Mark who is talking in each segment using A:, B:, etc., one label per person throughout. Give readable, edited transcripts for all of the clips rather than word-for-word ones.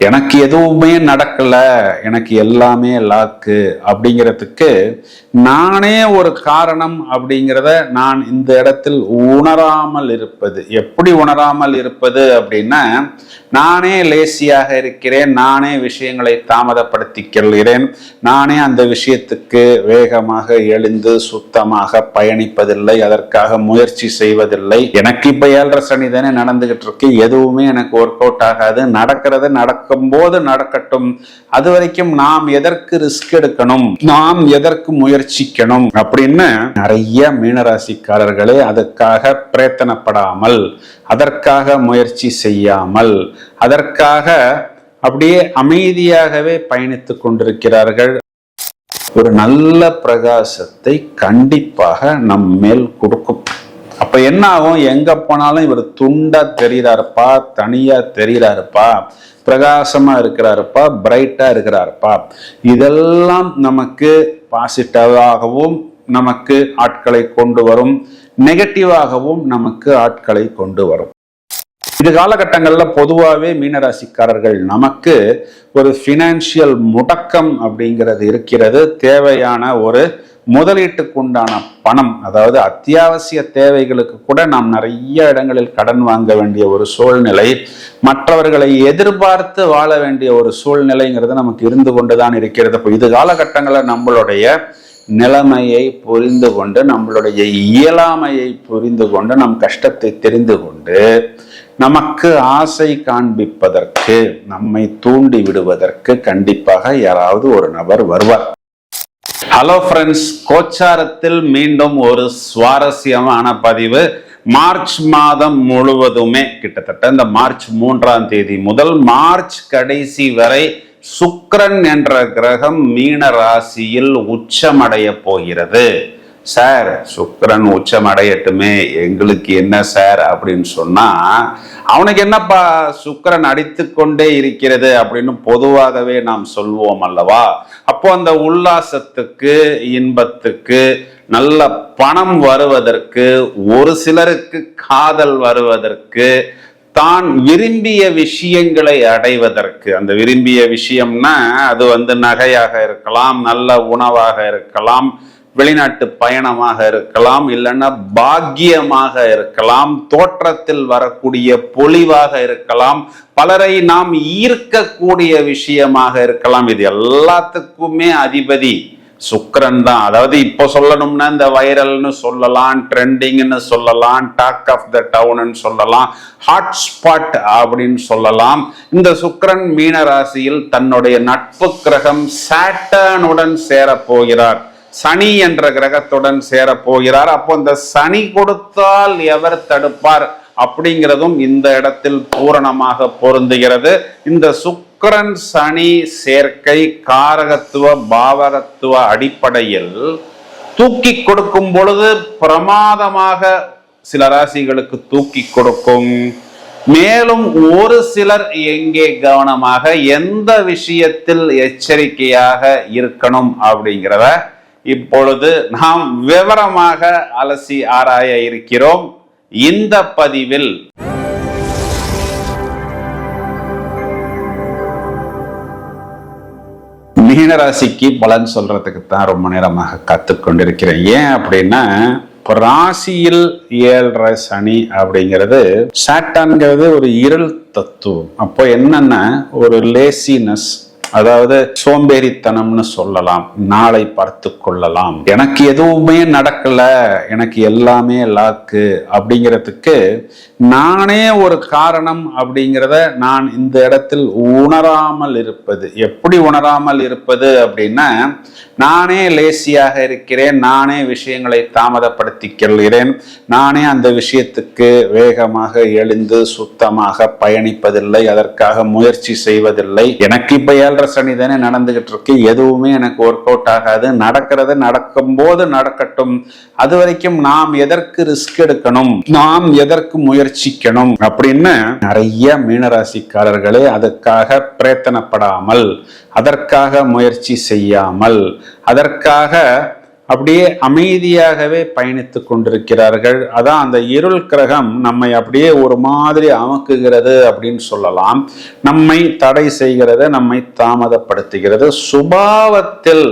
A: எனக்கு எதுவுமே நடக்கல, எனக்கு எல்லாமே லாக்கு அப்படிங்கிறதுக்கு நானே ஒரு காரணம் அப்படிங்கிறத நான் இந்த இடத்தில் உணராமல் இருப்பது. எப்படி உணராமல் இருப்பது அப்படின்னா, நானே லேசியாக இருக்கிறேன், நானே விஷயங்களை தாமதப்படுத்திக்கிறேன், நானே அந்த விஷயத்துக்கு வேகமாக எழுந்து சுத்தமாக பயணிப்பதில்லை, அதற்காக முயற்சி செய்வதில்லை. எனக்கு இப்ப 7.5 சனி தானே நடந்துகிட்டு இருக்கு, எதுவுமே எனக்கு ஒர்க் அவுட் ஆகாது, நடக்கிறது நடக்கும்போது நடக்கட்டும், அது வரைக்கும் நாம் எதற்கு ரிஸ்க் எடுக்கணும், நாம் எதற்கு முயற்சிக்கணும் அப்படின்னு நிறைய மீனராசிக்காரர்களே அதற்காக பிரயத்தனப்படாமல், அதற்காக முயற்சி செய்யாமல், அதற்காக அப்படியே அமைதியாகவே பயணித்துக் கொண்டிருக்கிறார்கள். ஒரு நல்ல பிரகாசத்தை கண்டிப்பாக நம் மேல் கொடுக்கும். அப்ப என்ன ஆகும்? எங்க போனாலும் இவர் துண்டா தெரிகிறாருப்பா, தனியா தெரிகிறாருப்பா, பிரகாசமா இருக்கிறாருப்பா, பிரைட்டா இருக்கிறாருப்பா, இதெல்லாம் நமக்கு பாசிட்டிவாகவும் நமக்கு ஆட்களை கொண்டு வரும், நெகட்டிவாகவும் நமக்கு ஆட்களை கொண்டு வரும். இது காலகட்டங்கள்ல பொதுவாகவே மீனராசிக்காரர்கள் நமக்கு ஒரு பினான்சியல் முடக்கம் அப்படிங்கிறது இருக்கிறது. தேவையான ஒரு முதலீட்டுக்குண்டான பணம், அதாவது அத்தியாவசிய தேவைகளுக்கு கூட நாம் நிறைய இடங்களில் கடன் வாங்க வேண்டிய ஒரு சூழ்நிலை, மற்றவர்களை எதிர்பார்த்து வாழ வேண்டிய ஒரு சூழ்நிலைங்கிறது நமக்கு இருந்து கொண்டுதான் இருக்கிறது. இப்போ இது காலகட்டங்களில் நம்மளுடைய நிலைமையை புரிந்து கொண்டு, நம்மளுடைய இயலாமையை புரிந்து கொண்டு, நம் கஷ்டத்தை தெரிந்து கொண்டு, நமக்கு ஆசை காண்பிப்பதற்கு, நம்மை தூண்டி விடுவதற்கு கண்டிப்பாக யாராவது ஒரு நபர் வருவார். ஹலோ ஃப்ரெண்ட்ஸ், கோச்சாரத்தில் மீண்டும் ஒரு சுவாரஸ்யமான பதிவு. மார்ச் மாதம் முழுவதுமே கிட்டத்தட்ட இந்த மார்ச் 3ஆம் தேதி முதல் மார்ச் கடைசி வரை சுக்கிரன் என்ற கிரகம் மீன ராசியில் உச்சமடைய போகிறது. சார், சுக்கிரன் உச்சமடையட்டுமே, எங்களுக்கு என்ன சார் அப்படின்னு சொன்னா, அவனுக்கு என்னப்பா சுக்கிரன் அடித்து கொண்டே இருக்கிறது அப்படின்னு பொதுவாகவே நாம் சொல்வோம் அல்லவா? அப்போ அந்த உல்லாசத்துக்கு, இன்பத்துக்கு, நல்ல பணம் வருவதற்கு, ஒரு சிலருக்கு காதல் வருவதற்கு, தான் விரும்பிய விஷயங்களை அடைவதற்கு, அந்த விரும்பிய விஷயம்னா அது நகையாக இருக்கலாம், நல்ல உணவாக இருக்கலாம், வெளிநாட்டு பயணமாக இருக்கலாம், இல்லைன்னா பாக்கியமாக இருக்கலாம், தோற்றத்தில் வரக்கூடிய பொலிவாக இருக்கலாம், பலரை நாம் ஈர்க்கக்கூடிய விஷயமாக இருக்கலாம். இது எல்லாத்துக்குமே அதிபதி சுக்கிரன் தான். அதாவது இப்போ சொல்லணும்னா இந்த வைரல்னு சொல்லலாம், ட்ரெண்டிங்னு சொல்லலாம், டாக் ஆஃப் த டவுன் சொல்லலாம், ஹாட்ஸ்பாட் அப்படின்னு சொல்லலாம். இந்த சுக்கிரன் மீன ராசியில் தன்னுடைய நட்பு கிரகம் சாட்டர்னுடன் சேரப்போகிறார், சனி என்ற கிரகத்துடன் சேரப்போகிறார். அப்போ இந்த சனி கொடுத்தால் எவர் தடுப்பார் அப்படிங்கிறதும் இந்த இடத்தில் பூரணமாக பொருந்துகிறது. இந்த சுக்கிரன் சனி சேர்க்கை காரகத்துவ பாவகத்துவ அடிப்படையில் தூக்கி கொடுக்கும் பொழுது பிரமாதமாக சில ராசிகளுக்கு தூக்கி கொடுக்கும். மேலும் ஒரு சிலர் எங்கே கவனமாக, எந்த விஷயத்தில் எச்சரிக்கையாக இருக்கணும் அப்படிங்கிறத இப்பொழுது நாம் விவரமாக அலசி ஆராய இருக்கிறோம் இந்த பதிவில். மீனராசிக்கு பலன் சொல்றதுக்கு தான் ரொம்ப நேரமாக கத்துக்கொண்டிருக்கிறேன். ஏன் அப்படின்னா, ராசியில் 7.5 சனி அப்படிங்கிறது, சாட்டர்ன்கிறது ஒரு இருள் தத்துவம். அப்போ என்னன்னா, ஒரு லேசினஸ், அதாவது சோம்பேறித்தனம்னு சொல்லலாம், நாளை பார்த்து கொள்ளலாம், எனக்கு எதுவுமே நடக்கல, எனக்கு எல்லாமே லாக்கு அப்படிங்கிறதுக்கு நானே ஒரு காரணம் அப்படிங்கிறத நான் இந்த இடத்தில் உணராமல் இருப்பது. எப்படி உணராமல் இருப்பது அப்படின்னா, நானே லேசியாக இருக்கிறேன், நானே விஷயங்களை தாமதப்படுத்திக்கிறேன், நானே அந்த விஷயத்துக்கு வேகமாக எழுந்து சுத்தமாக பயணிப்பதில்லை, அதற்காக முயற்சி செய்வதில்லை. எனக்கு இப்ப 7.5 சனி தானே நடந்துகிட்டு இருக்கு, எதுவுமே எனக்கு ஒர்க் அவுட் ஆகாது, நடக்கிறது நடக்கும்போது நடக்கட்டும், அது வரைக்கும் நாம் எதற்கு ரிஸ்க் எடுக்கணும், நாம் எதற்கு முயற்சிக்கணும் அப்படின்னு நிறைய மீனராசிக்காரர்களே அதற்காக பிரயத்தனப்படாமல், அதற்காக முயற்சி செய்யாமல், அதற்காக அப்படியே அமைதியாகவே பயணித்து கொண்டிருக்கிறார்கள். அதான் அந்த இருள் கிரகம் நம்மை அப்படியே ஒரு மாதிரி அமுக்குகிறது அப்படின்னு சொல்லலாம். நம்மை தடை செய்கிறது, நம்மை தாமதப்படுத்துகிறது. சுபாவத்தில்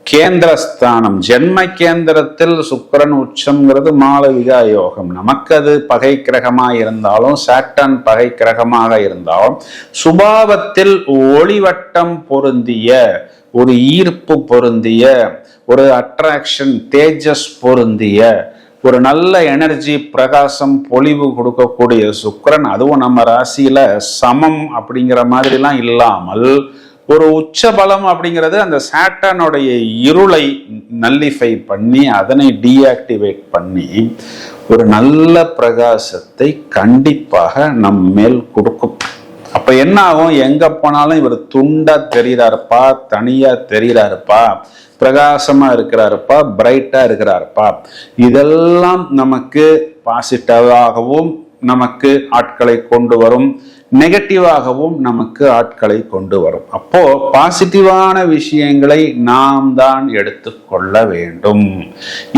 A: கேந்திரஸ்தானம், ஜென்ம கேந்திரத்தில் சுக்கிரன் உச்சம்ங்கிறது மாளவிகா யோகம். நமக்கு அது பகை கிரகமாக இருந்தாலும், சாட்டர்ன் பகை கிரகமாக இருந்தாலும், சுபாவத்தில் ஒளிவட்டம் பொருந்திய, ஒரு ஈர்ப்பு பொருந்திய, ஒரு அட்ராக்ஷன், தேஜஸ் பொருந்திய, ஒரு நல்ல எனர்ஜி, பிரகாசம், பொலிவு கொடுக்கக்கூடிய சுக்கிரன், அதுவும் நம்ம ராசியில சமம் அப்படிங்கிற மாதிரிலாம் இல்லாமல் ஒரு உச்ச பலம் அப்படிங்கிறது அந்த சாட்டர்னுடைய இருளை நல்லிஃபை பண்ணி, அதனை டீஆக்டிவேட் பண்ணி ஒரு நல்ல பிரகாசத்தை கண்டிப்பாக நம் மேல் கொடுக்கும். அப்ப என்ன ஆகும்? எங்க போனாலும் இவர் துண்டா தெரிகிறாருப்பா, தனியா தெரிகிறாருப்பா, பிரகாசமா இருக்கிறாருப்பா, பிரைட்டா இருக்கிறாருப்பா, இதெல்லாம் நமக்கு பாசிட்டிவாகவும் நமக்கு ஆட்களை கொண்டு வரும், நெகட்டிவாகவும் நமக்கு ஆட்களை கொண்டு வரும். அப்போ பாசிட்டிவான விஷயங்களை நாம் தான் எடுத்துக்கொள்ள வேண்டும்.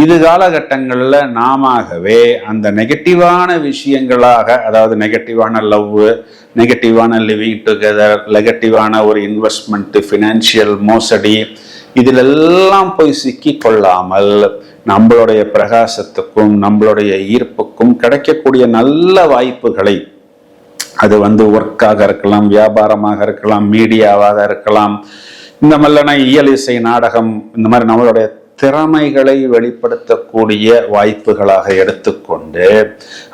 A: இது காலகட்டங்களில் நாமவே அந்த நெகட்டிவான விஷயங்களாக, அதாவது நெகட்டிவான லவ், நெகட்டிவான லிவிங் டுகெதர், நெகட்டிவான ஒரு இன்வெஸ்ட்மெண்ட், ஃபினான்சியல் மோசடி, இதிலெல்லாம் போய் சிக்கி கொள்ளாமல் நம்மளுடைய பிரகாசத்துக்கும் நம்மளுடைய ஈர்ப்புக்கும் கிடைக்கக்கூடிய நல்ல வாய்ப்புகளை, அது ஒர்க்காக இருக்கலாம், வியாபாரமாக இருக்கலாம், மீடியாவாக இருக்கலாம், இந்த மாதிரியான இயல் இசை நாடகம், இந்த மாதிரி நம்மளுடைய திறமைகளை வெளிப்படுத்தக்கூடிய வாய்ப்புகளாக எடுத்துக்கொண்டு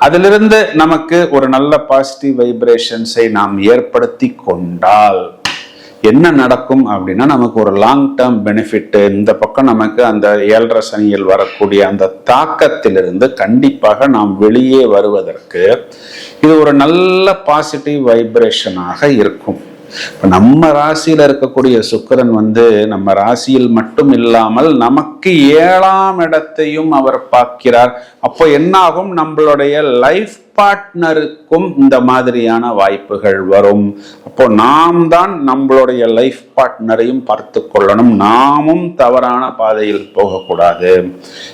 A: அதிலிருந்து நமக்கு ஒரு நல்ல பாசிட்டிவ் வைப்ரேஷன்ஸை நாம் ஏற்படுத்தி கொண்டால் என்ன நடக்கும் அப்படின்னா, நமக்கு ஒரு லாங் டேர்ம் பெனிஃபிட். இந்த பக்கம் நமக்கு அந்த 7.5 சனியில் வரக்கூடிய அந்த தாக்கத்திலிருந்து கண்டிப்பாக நாம் வெளியே வருவதற்கு இது ஒரு நல்ல பாசிட்டிவ் வைப்ரேஷனாக இருக்கும். நம்ம ராசியில இருக்கக்கூடிய சுக்கிரன் நம்ம ராசியில் மட்டும் இல்லாமல் நமக்கு 7ஆம் இடத்தையும் அவர் பார்க்கிறார். அப்போ என்ன ஆகும்? நம்மளுடைய லைஃப் பார்ட்னருக்கும் இந்த மாதிரியான வாய்ப்புகள் வரும். அப்போ நாம் தான் நம்மளுடைய லைஃப் பார்ட்னரையும் பார்த்து கொள்ளணும். நாமும் தவறான பாதையில் போகக்கூடாது.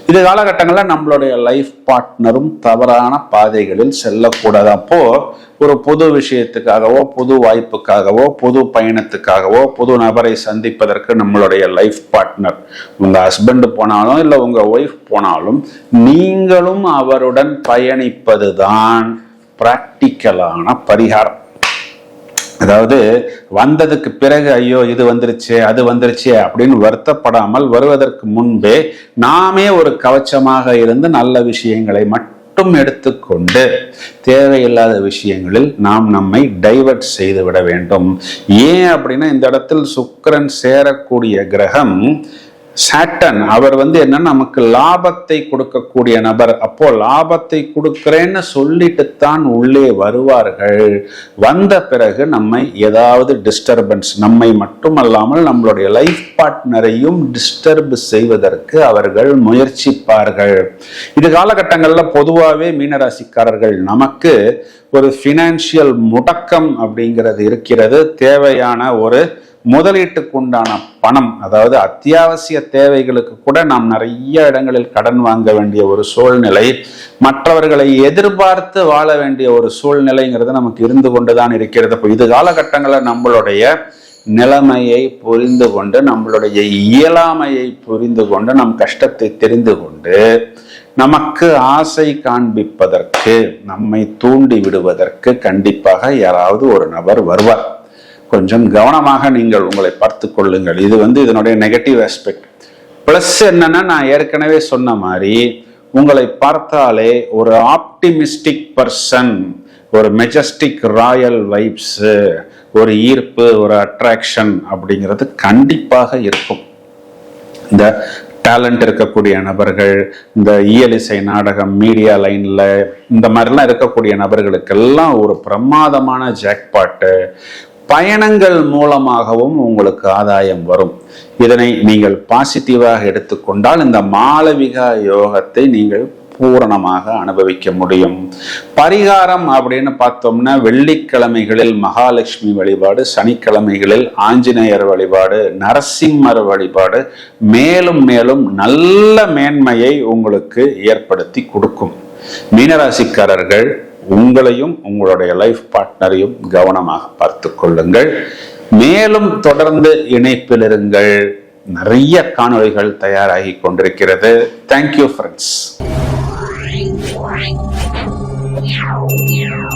A: இது காலகட்டங்களில் நம்மளுடைய லைஃப் பார்ட்னரும் தவறான பாதைகளில் செல்லக்கூடாது. அப்போ ஒரு புது விஷயத்துக்காகவோ, புது வாய்ப்புக்காகவோ, புது பயணத்துக்காகவோ, புது நபரை சந்திப்பதற்கு நம்மளுடைய லைஃப் பார்ட்னர், உங்க ஹஸ்பண்ட் போனாலும் இல்லை உங்க ஒய்ஃப் போனாலும், நீங்களும் அவருடன் பயணிப்பதுதான் பிராக்டிக்கலான பரிகாரம். அதாவது வந்ததுக்கு பிறகு ஐயோ இது வந்துருச்சு, அது வந்துருச்சு அப்படின்னு வருத்தப்படாமல் வருவதற்கு முன்பே நாமே ஒரு கவச்சமாக இருந்து நல்ல விஷயங்களை மட்டும் எடுத்துக்கொண்டு தேவையில்லாத விஷயங்களில் நாம் நம்மை டைவர்ட் செய்து விட வேண்டும். ஏன் அப்படின்னா, இந்த இடத்தில் சுக்கிரன் சேரக்கூடிய கிரகம் சாட்டர்ன். அவர் என்னன்னா நமக்கு லாபத்தை கொடுக்கக்கூடிய நபர். அப்போ லாபத்தை கொடுக்கிறேன்னு சொல்லிட்டு தான் உள்ளே வருவார்கள். வந்த பிறகு நம்மை ஏதாவது டிஸ்டர்பன்ஸ், நம்மை மட்டுமல்லாமல் நம்மளுடைய லைஃப் பார்ட்னரையும் டிஸ்டர்ப் செய்வதற்கு அவர்கள் முயற்சிப்பார்கள். இது காலகட்டங்களில் பொதுவாகவே மீனராசிக்காரர்கள் நமக்கு ஒரு ஃபினான்சியல் முடக்கம் அப்படிங்கிறது இருக்கிறது. தேவையான ஒரு முதலீட்டுக்கு உண்டான பணம், அதாவது அத்தியாவசிய தேவைகளுக்கு கூட நாம் நிறைய இடங்களில் கடன் வாங்க வேண்டிய ஒரு சூழ்நிலை, மற்றவர்களை எதிர்பார்த்து வாழ வேண்டிய ஒரு சூழ்நிலைங்கிறது நமக்கு இருந்து கொண்டுதான் இருக்கிறது. இப்போ இது காலகட்டங்களில் நம்மளுடைய நிலைமையை புரிந்து கொண்டு, நம்மளுடைய இயலாமையை புரிந்து கொண்டு, நம் கஷ்டத்தை தெரிந்து கொண்டு, நமக்கு ஆசை காண்பிப்பதற்கு, நம்மை தூண்டி விடுவதற்கு கண்டிப்பாக யாராவது ஒரு நபர் வருவார். கொஞ்சம் கவனமாக நீங்கள் உங்களை பார்த்து கொள்ளுங்கள். இது இதனுடைய நெகட்டிவ் ஆஸ்பெக்ட். பிளஸ் என்னன்னா, நான் ஏற்கனவே சொன்ன மாதிரி உங்களை பார்த்தாலே ஒரு ஆப்டிமிஸ்டிக் பர்சன், ஒரு மெஜஸ்டிக் ராயல் வைப்ஸ், ஒரு ஈர்ப்பு, ஒரு அட்ராக்ஷன் அப்படிங்கிறது கண்டிப்பாக இருக்கும். இந்த டேலண்ட் இருக்கக்கூடிய நபர்கள், இந்த இயலிசை நாடகம், மீடியா லைன்ல இந்த மாதிரிலாம் இருக்கக்கூடிய நபர்களுக்கெல்லாம் ஒரு பிரமாதமான ஜாக்பாட்டு. பயணங்கள் மூலமாகவும் உங்களுக்கு ஆதாயம் வரும். இதனை நீங்கள் பாசிட்டிவாக எடுத்துக்கொண்டால் இந்த மாளவிகா யோகத்தை நீங்கள் பூரணமாக அனுபவிக்க முடியும். பரிகாரம் அப்படின்னு பார்த்தோம்னா வெள்ளிக்கிழமைகளில் மகாலட்சுமி வழிபாடு, சனிக்கிழமைகளில் ஆஞ்சநேயர் வழிபாடு, நரசிம்மர் வழிபாடு மேலும் மேலும் நல்ல மேன்மையை உங்களுக்கு ஏற்படுத்தி கொடுக்கும். மீனராசிக்காரர்கள் உங்களையும் உங்களுடைய லைஃப் பார்ட்னரையும் கவனமாக பார்த்து கொள்ளுங்கள். மேலும் தொடர்ந்து இணைப்பில் இருங்கள். நிறைய காணொளிகள் தயாராகி கொண்டிருக்கிறது. Thank you friends.